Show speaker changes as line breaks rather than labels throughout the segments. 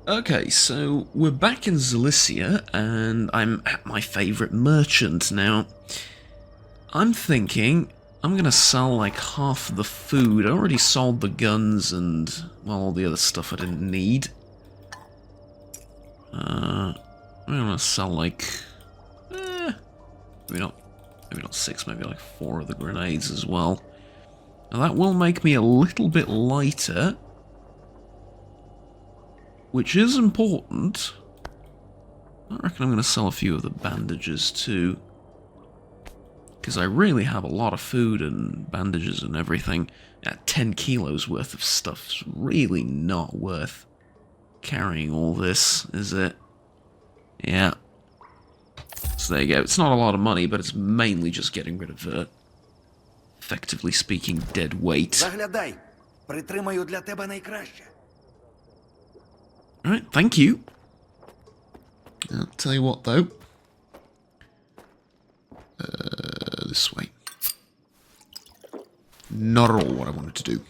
Okay, so we're back in Zalicia, and I'm at my favourite merchant. Now, I'm thinking I'm going to sell like half of the food. I already sold the guns and, well, all the other stuff I didn't need. I'm going to sell like, maybe not 6, maybe like 4 of the grenades as well. Now that will make me a little bit lighter, which is important. I reckon I'm going to sell a few of the bandages too, because I really have a lot of food and bandages and everything. Yeah, 10 kilos worth of stuff's really not worth carrying all this, is it? Yeah. So there you go. It's not a lot of money, but it's mainly just getting rid of, effectively speaking, dead weight.
Заглядай. Притримаю для тебе найкраще.
Alright, thank you. I'll tell you what, though. This way. Not at all what I wanted to do.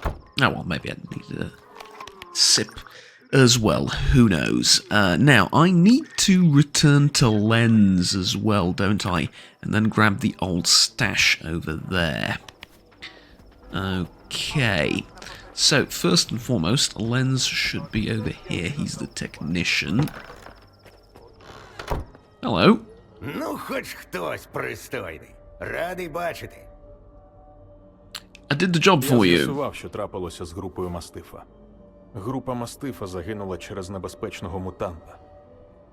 Oh, well, maybe I needed a sip as well. Who knows? Now, I need to return to Lens as well, don't I? And then grab the old stash over there. Okay. So, first and foremost, Lens should be over here. He's the technician. Hello.
Ну, хоч хтось пристойний. Радий бачити.
I did the job for
Я
you.
з'ясував, що трапилося з групою Мастифа. Група Мастифа загинула через небезпечного мутанта.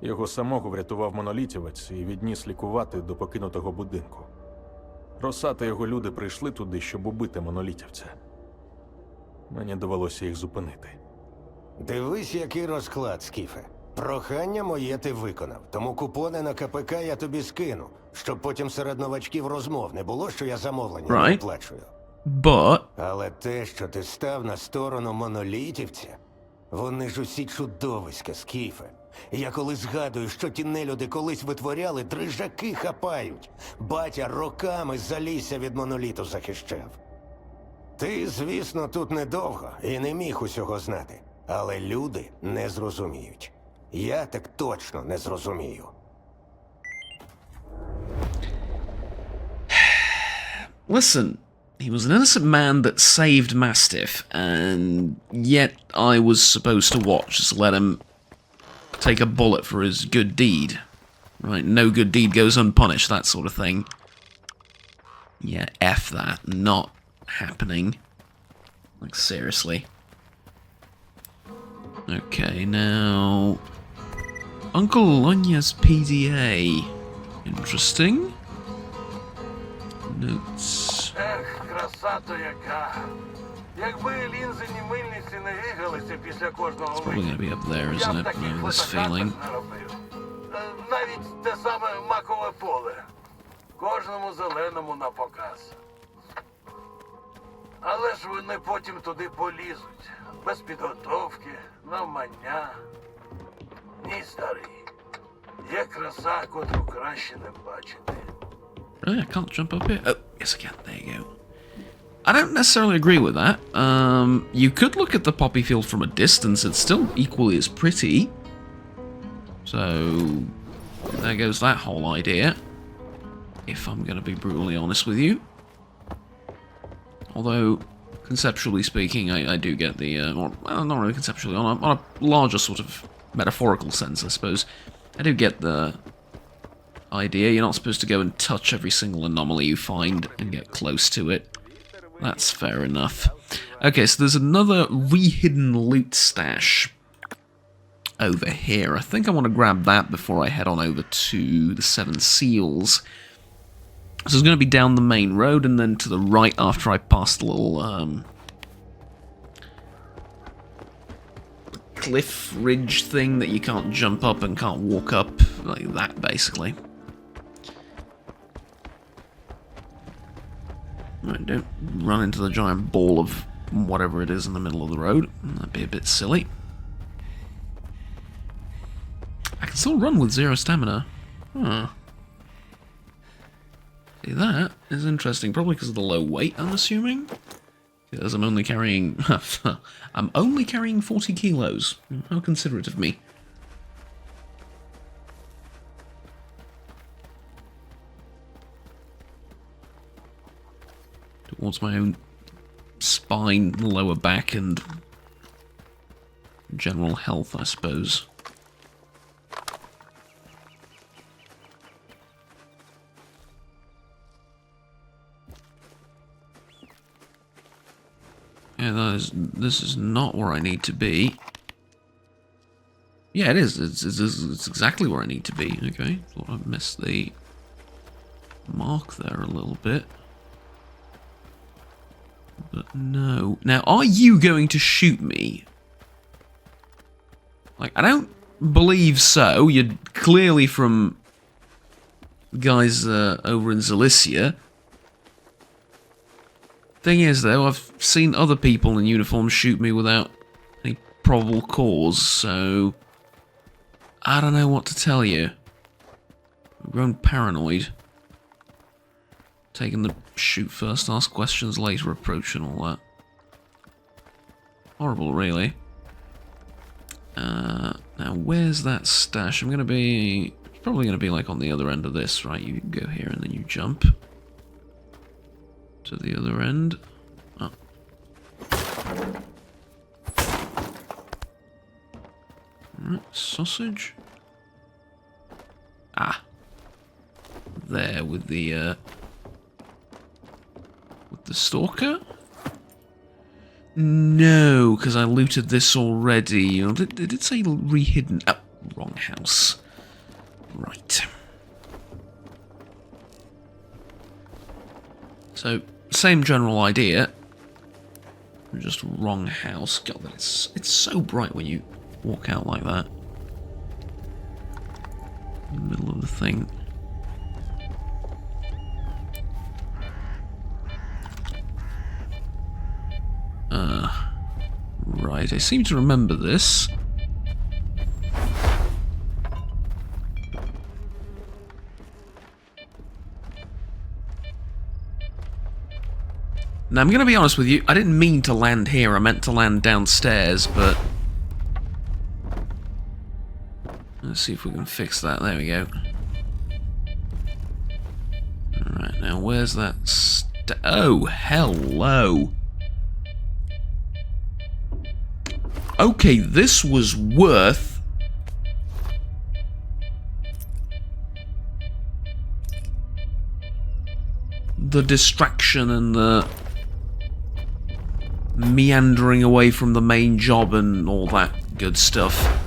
Його самого врятував монолітівець і відніс лікувати до покинутого будинку. Роса та його люди прийшли туди, щоб убити монолітівця. Мені довелося їх зупинити.
Дивись, який розклад, Скіфе. Прохання моє ти виконав, тому купони на КПК я тобі скину, щоб потім серед новачків розмов не було, що я замовлення не оплачую.
But...
Але те, що ти став на сторону монолітівця, вони ж усі чудовиська, Скіфе. Я коли згадую, що ті нелюди колись витворяли, дрижаки хапають. Батя роками залісся від моноліту захищав. Ти, звісно, тут недовго і не міг усього знати. Але люди не зрозуміють. Я так точно не зрозумію.
Listen, he was an innocent man that saved Mastiff, and yet I was supposed to watch, just let him take a bullet for his good deed. Right, no good deed goes unpunished, that sort of thing. Yeah, F that. Not happening. Like, seriously. Okay, now... Uncle Lonya's PDA. Interesting. Notes.
Ех, краса то яка. Якби лінзи ні мильниці не вигалися після кожного
Probably gonna be up there, isn't it? I know this feeling.
Навіть те саме макове поле. Кожному зеленому на показ. Але ж вони потім туди полізуть. Без підготовки, навмання. Ні, старий. Є краса, котру краще не бачити.
Really? I can't jump up here? Oh, yes I can. There you go. I don't necessarily agree with that. You could look at the poppy field from a distance. It's still equally as pretty. So, there goes that whole idea. If I'm going to be brutally honest with you. Although, conceptually speaking, I do get the... well, not really conceptually, on a larger sort of metaphorical sense, I suppose. I do get the idea. You're not supposed to go and touch every single anomaly you find and get close to it. That's fair enough. Okay, so there's another re-hidden loot stash over here. I think I want to grab that before I head on over to the Seven Seals. So it's going to be down the main road and then to the right after I pass the little cliff ridge thing that you can't jump up and can't walk up, like that basically. Right, don't run into the giant ball of whatever it is in the middle of the road. That'd be a bit silly. I can still run with 0 stamina. Huh. See, that is interesting. Probably because of the low weight, I'm assuming. Because I'm only carrying... I'm only carrying 40 kilos. How considerate of me. Towards my own spine, lower back, and general health, I suppose. Yeah, this is not where I need to be. Yeah, it is. It's exactly where I need to be. Okay, thought I missed the mark there a little bit. But no. Now, are you going to shoot me? Like, I don't believe so. You're clearly from guys over in Cilicia. Thing is, though, I've seen other people in uniform shoot me without any probable cause, so I don't know what to tell you. I've grown paranoid. Taking the shoot first, ask questions later approach and all that. Horrible, really. Now, where's that stash? I'm gonna be... It's probably gonna be like on the other end of this, right? You go here and then you jump to the other end. Oh. Alright, sausage. Ah. There with the stalker? No, because I looted this already. You know, it did say re-hidden. Oh, wrong house. Right. So, same general idea. Just wrong house. God, it's so bright when you walk out like that. In the middle of the thing. Right, I seem to remember this. Now, I'm going to be honest with you, I didn't mean to land here, I meant to land downstairs, but... Let's see if we can fix that, there we go. Alright, now where's that oh, hello! Okay, this was worth... the distraction and the... meandering away from the main job and all that good stuff.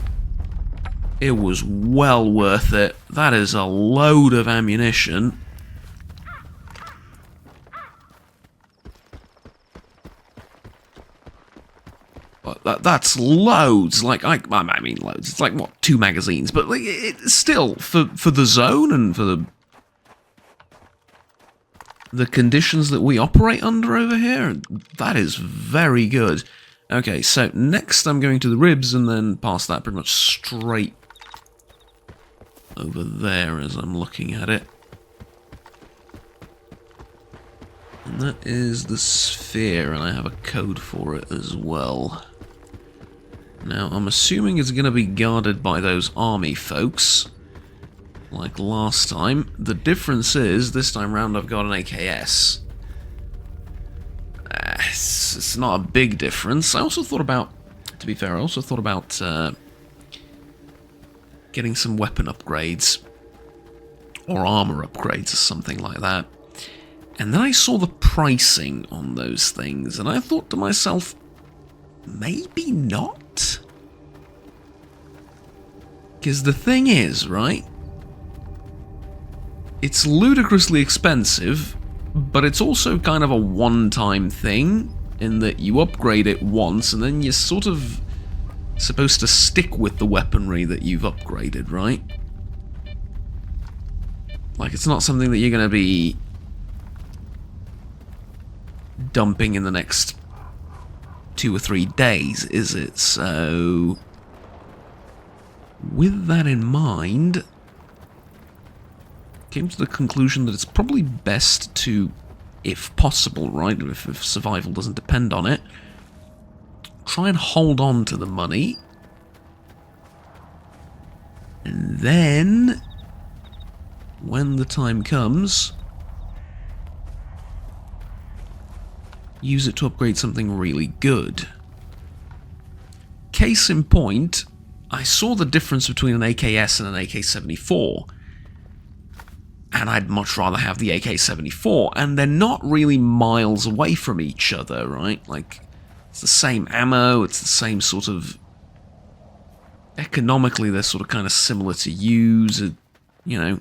It was well worth it. That is a load of ammunition. But that's loads. Like, I mean loads. It's like, what, 2 magazines? But like, it's still, for the zone and for the conditions that we operate under over here, that is very good. Okay, so next I'm going to the ribs and then past that pretty much straight over there as I'm looking at it. And that is the sphere, and I have a code for it as well. Now, I'm assuming it's going to be guarded by those army folks, like last time. The difference is, this time round I've got an AKS. It's not a big difference. I also thought about, to be fair, I also thought about getting some weapon upgrades, or armor upgrades, or something like that. And then I saw the pricing on those things, and I thought to myself, maybe not? Because the thing is, right? It's ludicrously expensive, but it's also kind of a one-time thing, in that you upgrade it once, and then you're sort of supposed to stick with the weaponry that you've upgraded, right? Like, it's not something that you're going to be dumping in the next 2 or 3 days, is it? So, with that in mind, came to the conclusion that it's probably best to if possible, right? If survival doesn't depend on it. Try and hold on to the money. And then, when the time comes, use it to upgrade something really good. Case in point, I saw the difference between an AKS and an AK-74, and I'd much rather have the AK-74, and they're not really miles away from each other, right? Like, it's the same ammo, it's the same sort of... Economically, they're sort of kind of similar to use, you know.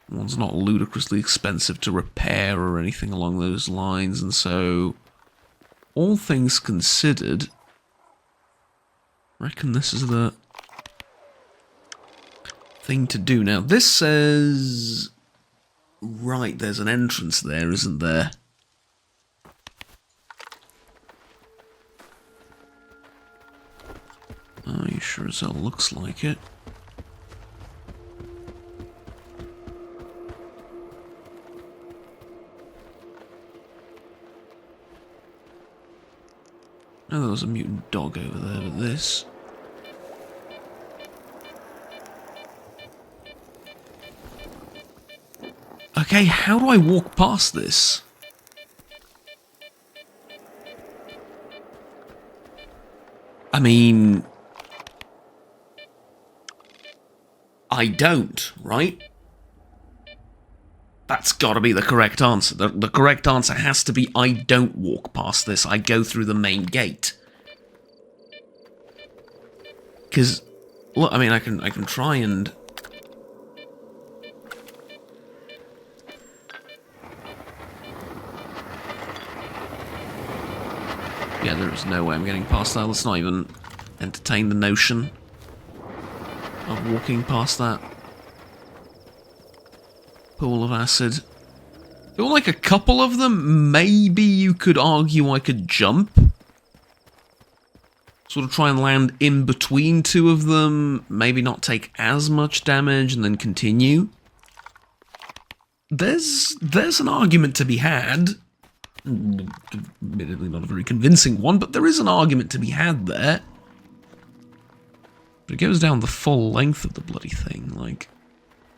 One's not ludicrously expensive to repair or anything along those lines, and so, all things considered, I reckon this is the thing to do. Now, this says... Right, there's an entrance there, isn't there? Oh, you sure as hell looks like it. Oh, there was a mutant dog over there, but this... Okay, how do I walk past this? I mean... I don't, right? That's gotta be the correct answer. The correct answer has to be I don't walk past this, I go through the main gate. Because, look, I mean, I can try and... Yeah, there is no way I'm getting past that. Let's not even entertain the notion of walking past that pool of acid. There were like a couple of them. Maybe you could argue I could jump. Sort of try and land in between two of them. Maybe not take as much damage and then continue. There's an argument to be had. Admittedly not a very convincing one, but there is an argument to be had there. But it goes down the full length of the bloody thing, like,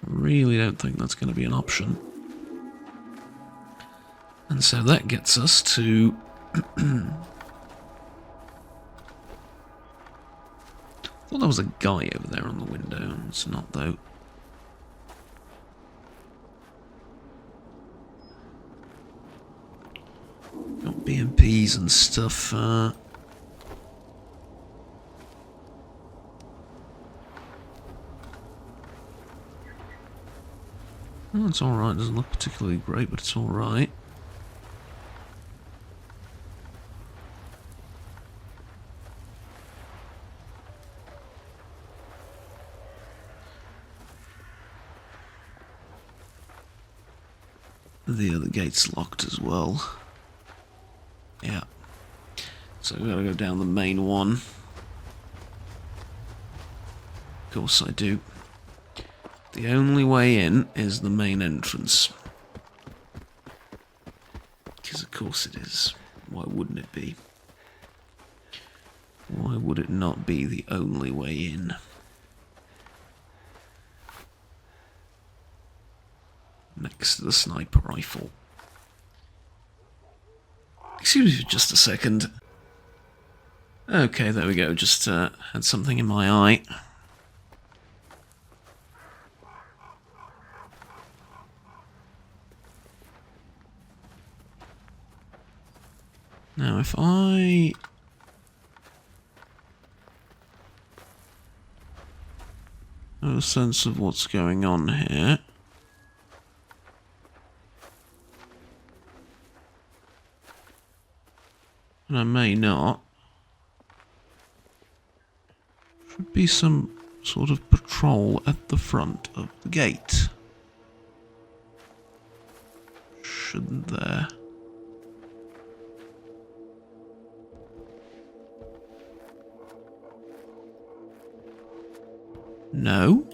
I really don't think that's going to be an option. And so that gets us to... I thought there was a guy over there on the window, it's not though. Got BMPs and stuff, oh, it's alright, doesn't look particularly great, but it's alright. The other gate's locked as well. Yeah. So we gotta go down the main one. Of course I do. The only way in is the main entrance. Because of course it is. Why wouldn't it be? Why would it not be the only way in? Next to the sniper rifle. Excuse me for just a second. Okay, there we go. Just had something in my eye. Now, if I... have a sense of what's going on here... and I may not. Should be some sort of patrol at the front of the gate. Shouldn't there? No?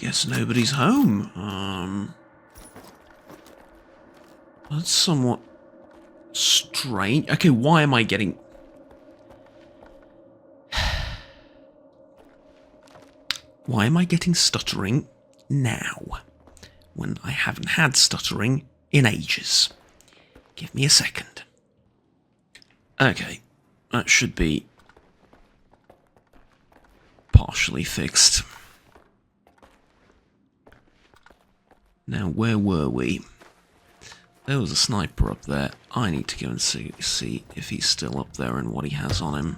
guess nobody's home. That's somewhat strange. Okay, why am I getting... Why am I getting stuttering now, when I haven't had stuttering in ages? Give me a second. Okay, that should be partially fixed. Now, where were we? There was a sniper up there. I need to go and see if he's still up there and what he has on him.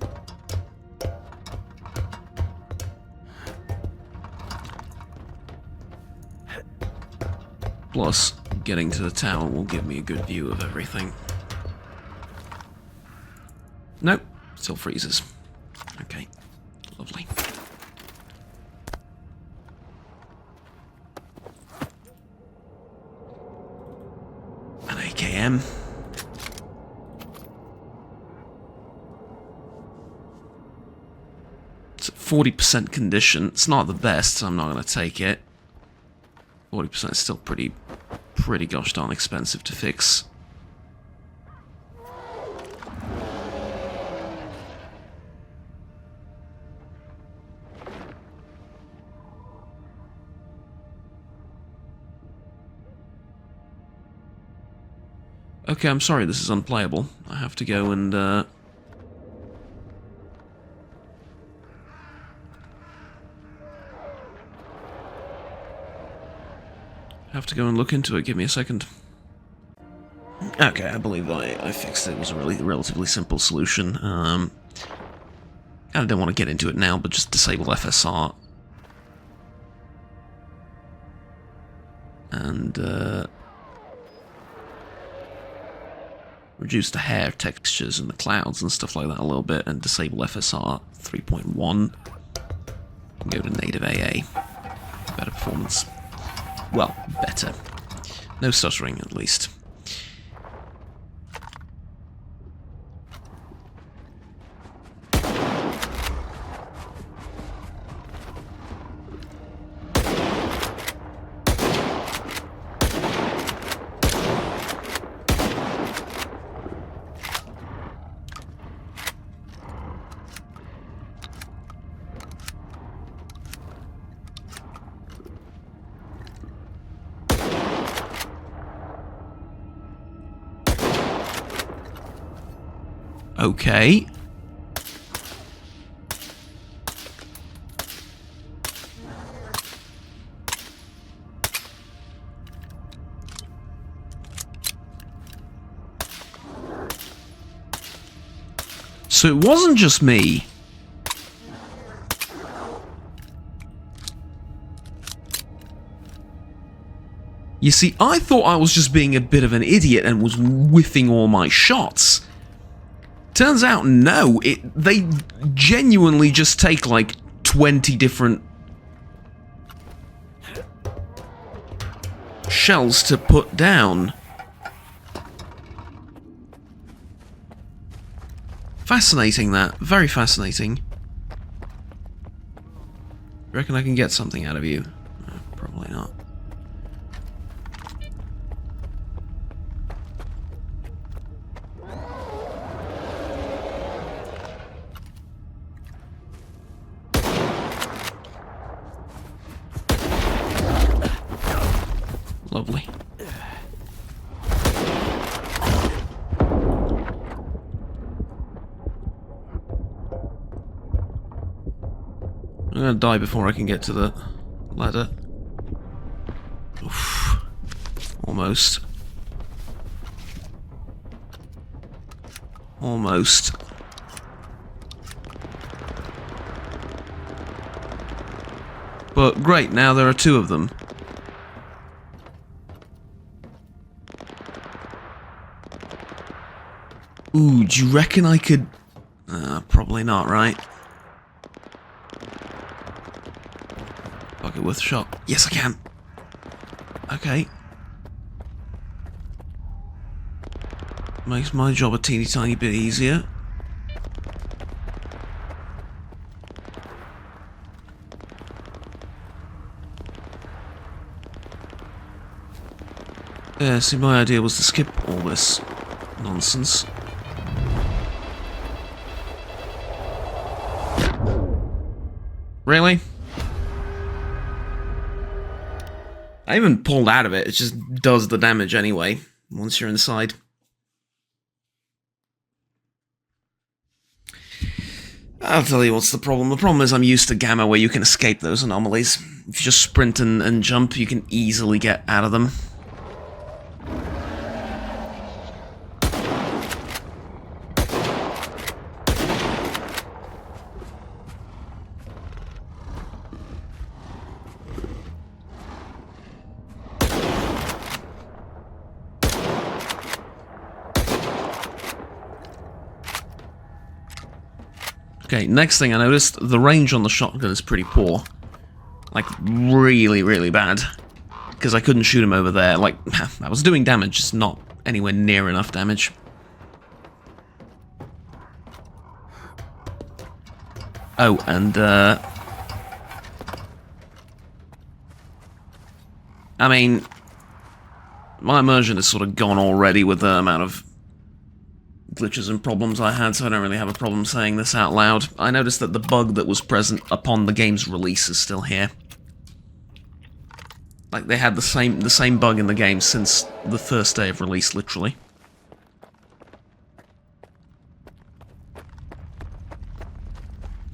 Plus, getting to the tower will give me a good view of everything. Nope, still freezes. Okay, lovely. An AKM. It's at 40% condition. It's not the best, so I'm not going to take it. 40% is still pretty gosh darn expensive to fix. Okay, I'm sorry, this is unplayable. I have to go and, have to go and look into it. Give me a second. Okay, I believe I fixed it. It was a relatively simple solution. I don't want to get into it now, but just disable FSR. And, reduce the hair textures and the clouds and stuff like that a little bit, and disable FSR 3.1. And go to native AA. Better performance. Well, better. No stuttering, at least. Okay. So it wasn't just me. You see, I thought I was just being a bit of an idiot and was whiffing all my shots. Turns out, no, they genuinely just take like 20 different shells to put down. Fascinating, that. Very fascinating. Reckon I can get something out of you? Probably not. Lovely. I'm gonna die before I can get to the ladder. Oof. Almost. Almost. But great, now there are two of them. Ooh, do you reckon I could... probably not, right? Bucket worth a shot. Yes, I can. Okay. Makes my job a teeny tiny bit easier. Yeah, see, my idea was to skip all this nonsense. Really? I even pulled out of it, it just does the damage anyway, once you're inside. I'll tell you what's the problem. The problem is I'm used to Gamma where you can escape those anomalies. If you just sprint and jump, you can easily get out of them. Okay, next thing I noticed, the range on the shotgun is pretty poor. Like, really, really bad. Because I couldn't shoot him over there. Like, I was doing damage, just not anywhere near enough damage. Oh, and, I mean, my immersion is sort of gone already with the amount of glitches and problems I had, so I don't really have a problem saying this out loud. I noticed that the bug that was present upon the game's release is still here. Like, they had the same bug in the game since the first day of release, literally.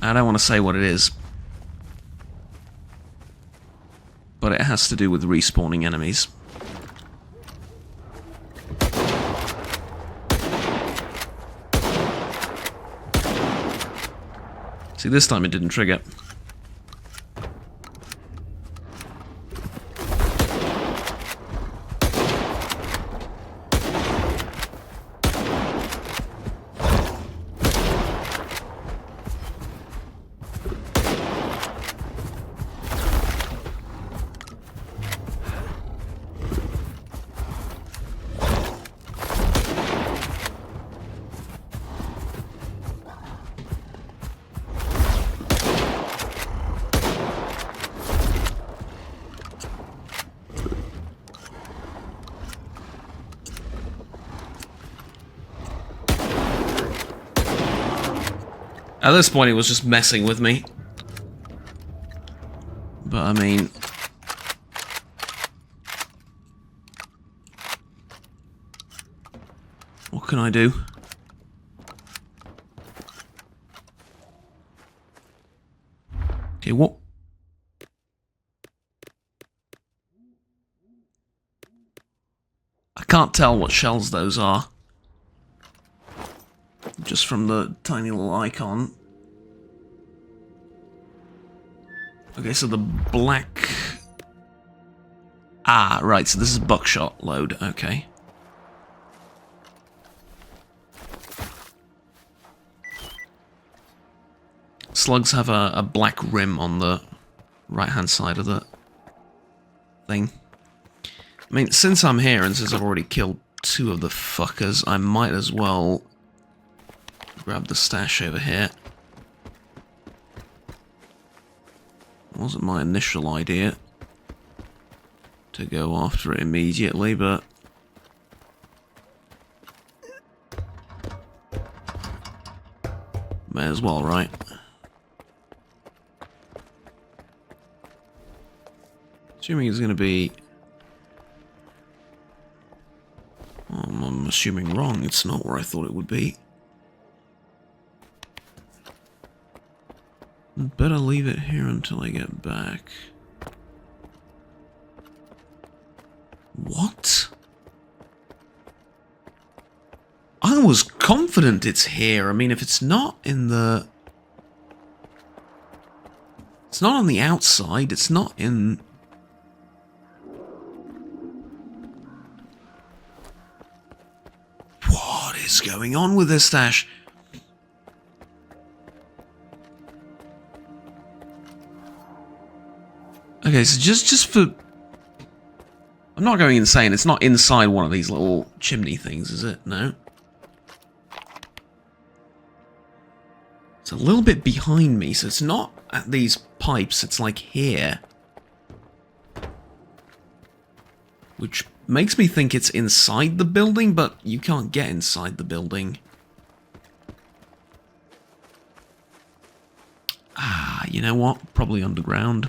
I don't want to say what it is, but it has to do with respawning enemies. See, this time it didn't trigger. At this point, it was just messing with me. But, I mean... what can I do? Okay, what? I can't tell what shells those are. Just from the tiny little icon. Okay, so the black... ah, right, so this is buckshot load, okay. Slugs have a black rim on the right-hand side of the thing. I mean, since I'm here and since I've already killed 2 of the fuckers, I might as well grab the stash over here. Wasn't my initial idea to go after it immediately, but may as well, right? Assuming it's going to be... I'm assuming wrong, it's not where I thought it would be. Better leave it here until I get back. What? I was confident it's here. I mean, if it's not in the... it's not on the outside, it's not in... what is going on with this stash? Okay, so just for... I'm not going insane, it's not inside one of these little chimney things, is it? No. It's a little bit behind me, so it's not at these pipes, it's like here. Which Makes me think it's inside the building, but you can't get inside the building. Ah, you know what? Probably underground.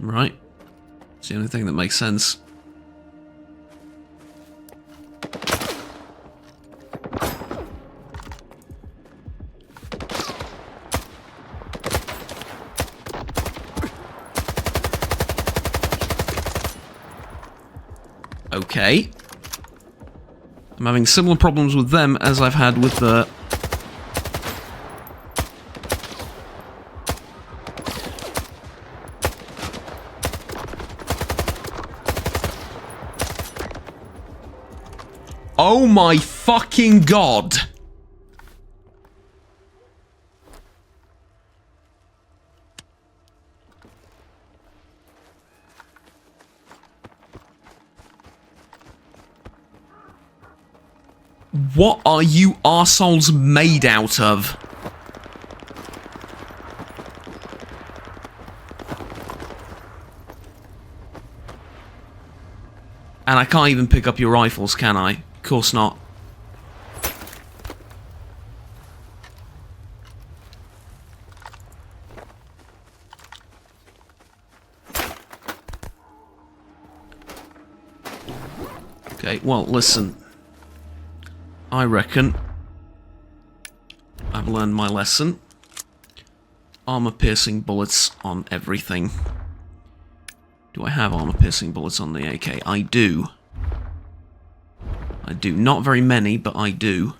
Right. It's the only thing that makes sense. Okay. I'm having similar problems with them as I've had with the... Oh my fucking god! What are you arseholes made out of? And I can't even pick up your rifles, can I? Of course not. Okay, well, listen. I reckon I've learned my lesson. Armor-piercing bullets on everything. Do I have armor-piercing bullets on the AK? I do. I do. Not very many, but I do.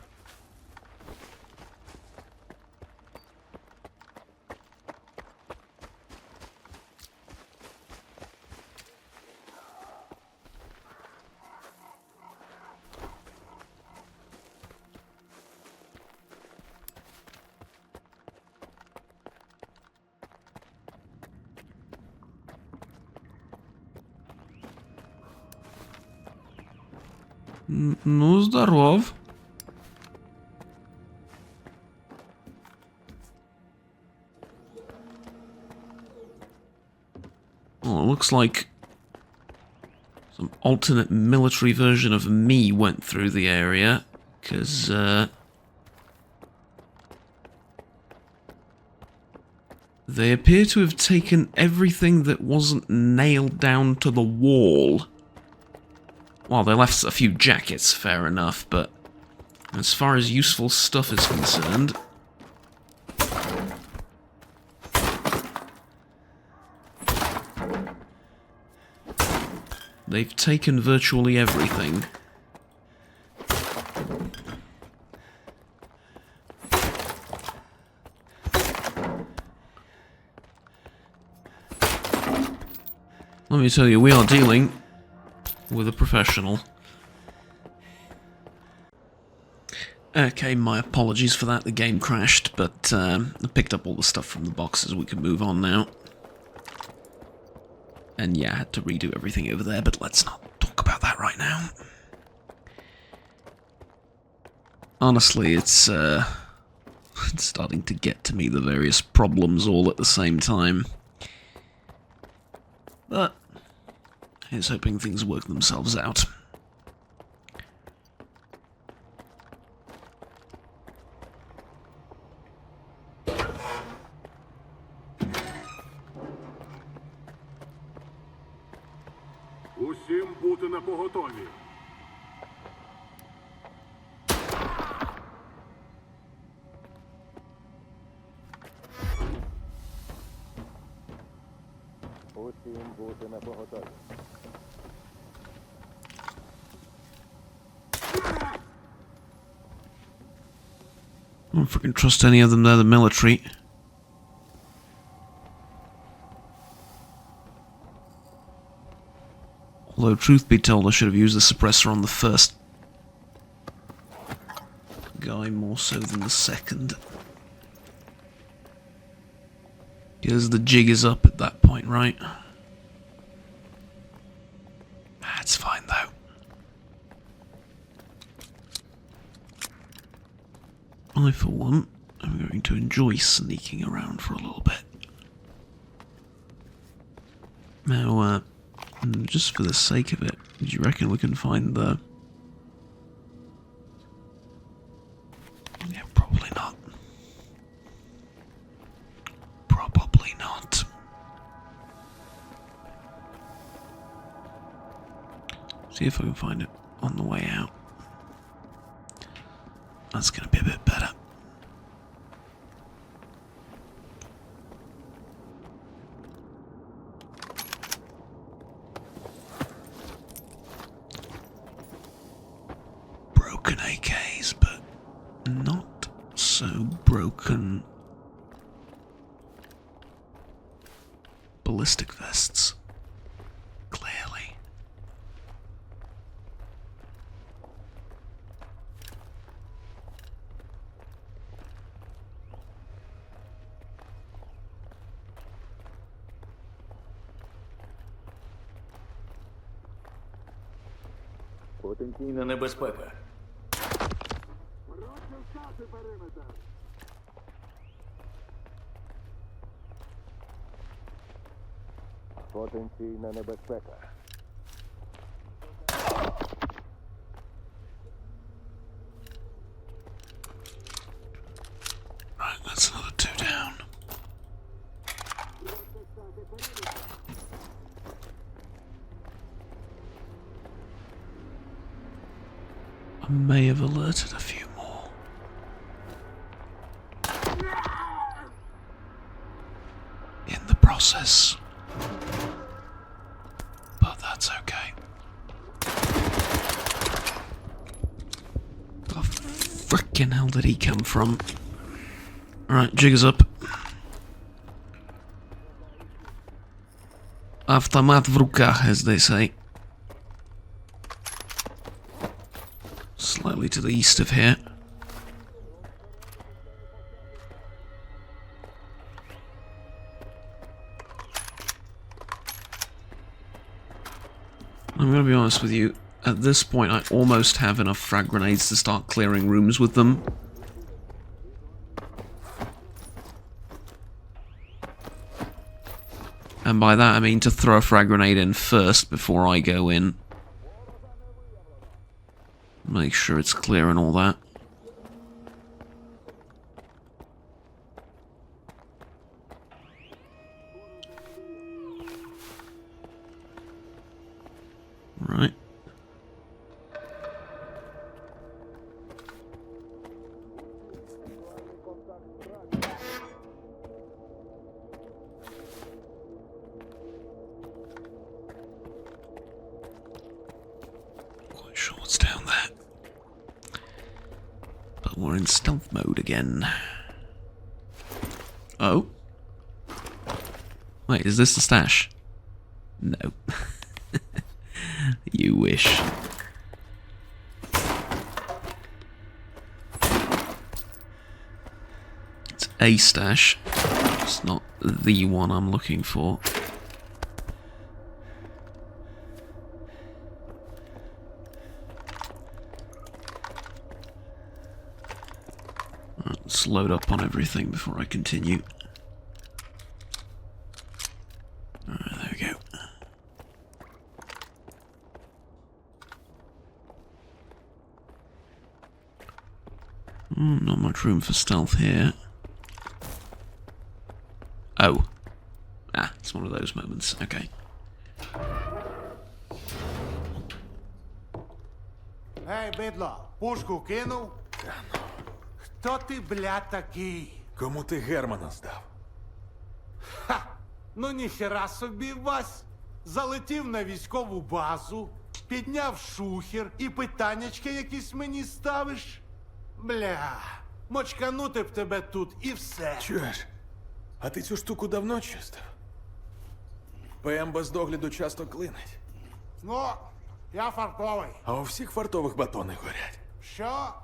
Ну, здоров. Well, it looks like some alternate military version of me went through the area, because, they appear to have taken everything that wasn't nailed down to the wall. Well, they left a few jackets, fair enough, but as far as useful stuff is concerned... they've taken virtually everything. Let me tell you, we are dealing with a professional. Okay, my apologies for that. The game crashed, but I picked up all the stuff from the boxes. We can move on now. And yeah, I had to redo everything over there, but let's not talk about that right now. Honestly, it's starting to get to me, the various problems all at the same time. But here's hoping things work themselves out.
Усім бути на поготові.
Усім бути на поготові.
I don't freaking trust any of them, they're the military. Although, truth be told, I should have used the suppressor on the first guy more so than the second. Because the jig is up at that point, right? That's fine, though. I, for one, am going to enjoy sneaking around for a little bit. Now, just for the sake of it, do you reckon we can find the... Yeah, probably not. Probably not. See if I can find it on the way out. That's going to be a bit better. Broken AKs, but not so broken ballistic vests. Clearly.
Потенційна небезпека. Потенційна небезпека.
Right, that's another 2 down. I may have alerted a few more. In the process. But that's okay. The frickin' hell did he come from? Alright, jiggers up. Автомат в руках, as they say. Slightly to the east of here. I'm going to be honest with you, at this point I almost have enough frag grenades to start clearing rooms with them. And by that I mean to throw a frag grenade in first before I go in. Make sure it's clear and all that. Right. Quite sure what's down there. But we're in stealth mode again. Oh? Wait, is this the stash? No. You wish. It's a stash. It's not the one I'm looking for. Let's load up on everything before I continue. Alright, there we go. Not much room for stealth here. Oh. Ah, it's one of those moments. Okay.
Ей, бидло, пушку кинув? Хто ти, бля, такий?
Кому ти Германа здав?
Ха! Ну ніхера собі, Вась. Залетів на військову базу, підняв шухер і питаннячки якісь мені ставиш? Бля, мочканути б тебе тут і все.
Чуєш? А ти цю штуку давно чистив? ПМ без догляду часто клинить.
Ну, я фартовий.
А у всіх фартових батони горять.
Що?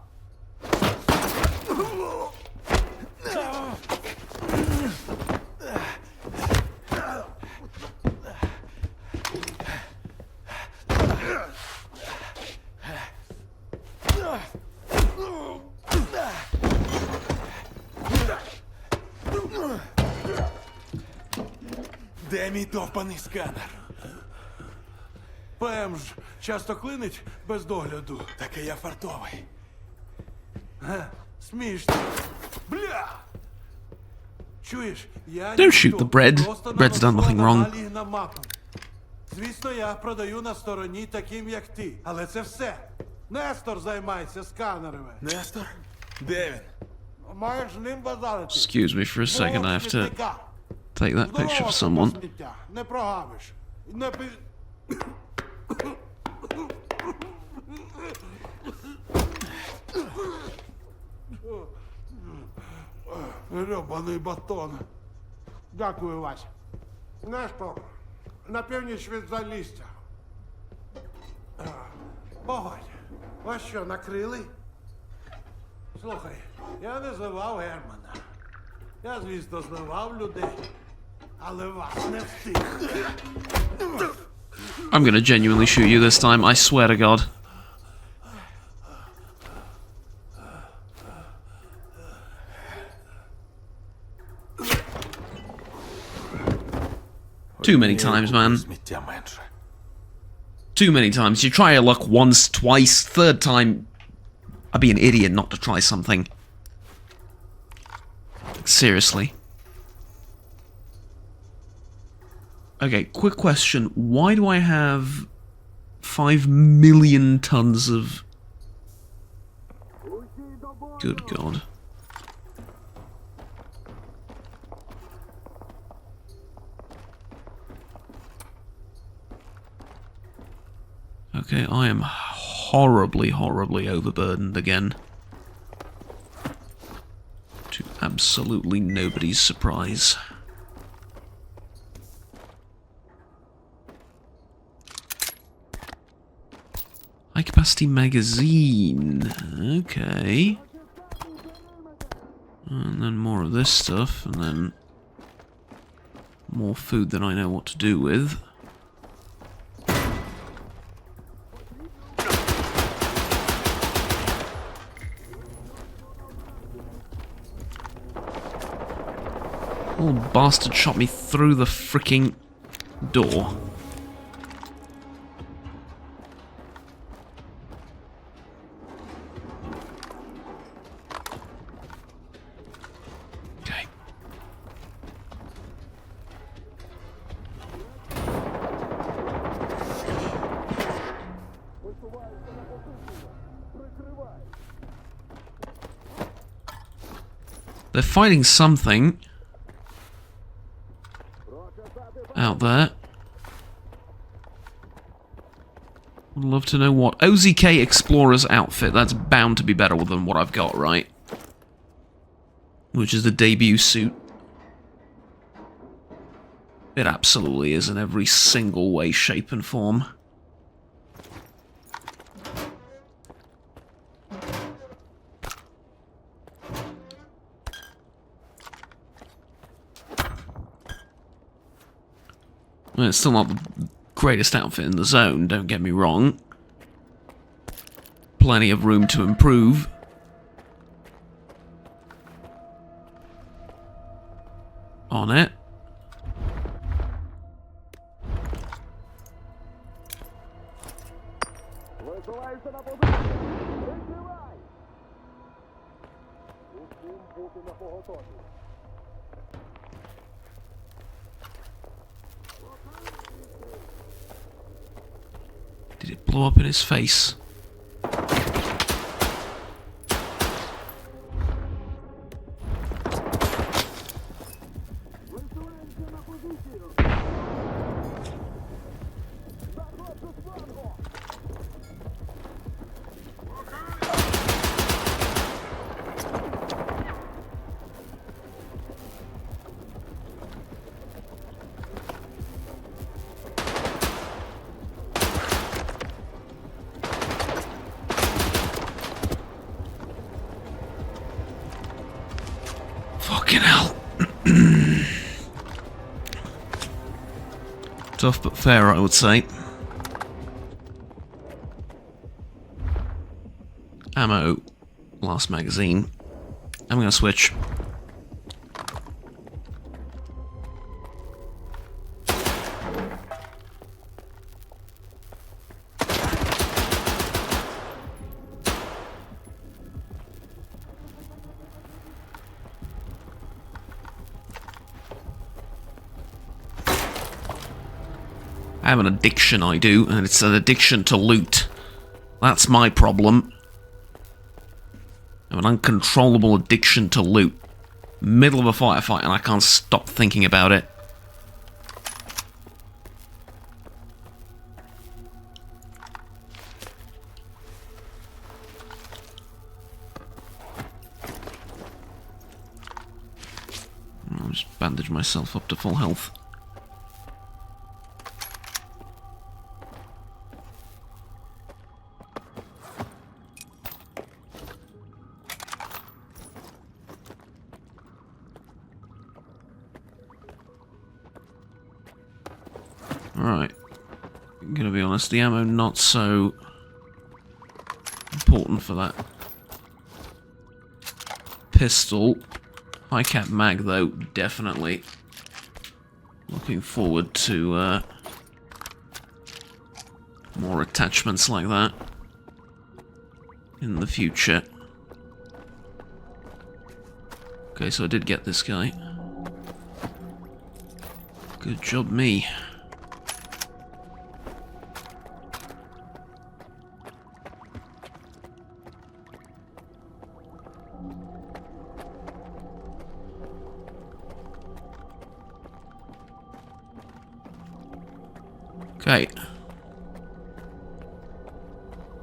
Де мій довбаний сканер? ПМ ж часто клинить без догляду. Такий я фартовий. Смішно. Бля! Чуєш, я
Don't shoot the bread.
просто
Bread's done
наношу
nothing wrong.
аномалії на мапу. Звісно, я продаю на стороні таким, як ти. Але це все. Нестор займається сканерами.
Нестор? Де він?
Маєш з ним базарити.
Excuse me for a second, I have to take that picture for someone.
Не прогавиш. Не пи... Гребаний батон. Дякую, Вася. Нестор, на північ від Залісся. Погодь, вас що, накрили? Слухай, я не зливав Германа. Я, звісно, зливав людей. Але вас не встиг.
I'm gonna genuinely shoot you this time, I swear to God. Too many times, man.
Сміття менше.
Too many times. You try your luck once, twice, third time. I'd be an idiot not to try something. Seriously. Okay, quick question. Why do I have 5 million tons of... Good God. Okay, I am horribly, horribly overburdened again. To absolutely nobody's surprise. High capacity magazine. Okay. And then more of this stuff, and then more food than I know what to do with. Old bastard shot me through the freaking door. Okay. They're fighting something out there. Would love to know what. OZK Explorer's outfit. That's bound to be better than what I've got, right? Which is the debut suit. It absolutely is in every single way, shape, and form. Well, it's still not the greatest outfit in the zone, don't get me wrong. Plenty of room to improve. On it. Did it blow up in his face? Fucking hell. Tough but fair, I would say. Ammo. Last magazine. I'm gonna switch. I have an addiction, I do, and it's an addiction to loot. That's my problem. I have an uncontrollable addiction to loot. Middle of a firefight, and I can't stop thinking about it. I'll just bandage myself up to full health. Alright. I'm gonna be honest, the ammo not so important for that pistol. High cap mag though, definitely. Looking forward to more attachments like that in the future. Okay, so I did get this guy. Good job me. Okay.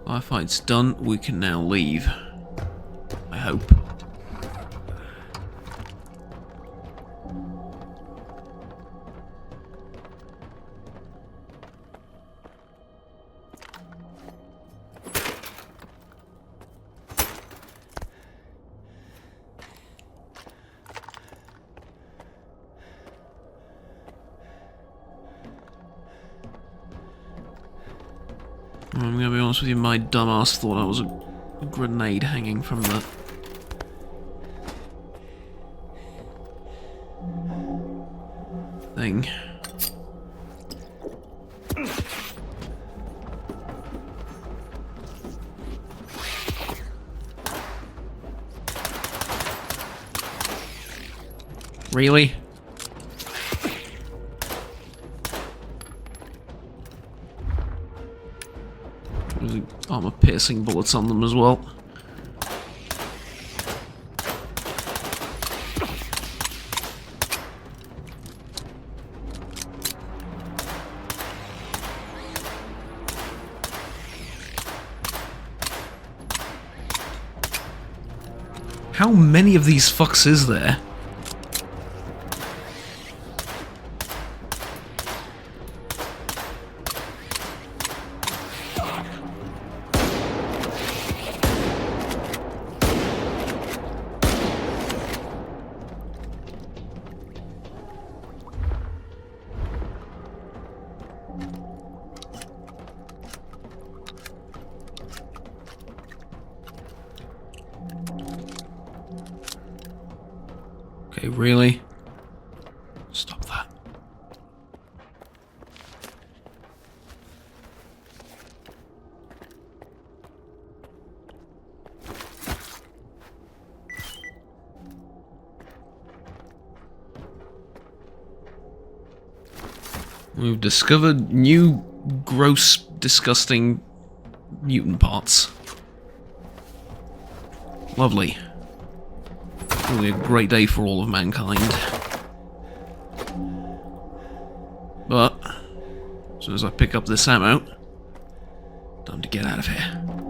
Firefight's done. We can now leave. I hope. I'm gonna be honest with you, my dumbass thought I was a grenade hanging from the thing. Really? Armor-piercing bullets on them as well. How many of these fucks is there? Okay, really? Stop that. We've discovered new, gross, disgusting mutant parts. Lovely. Really a great day for all of mankind. But, as soon as I pick up this ammo, time to get out of here.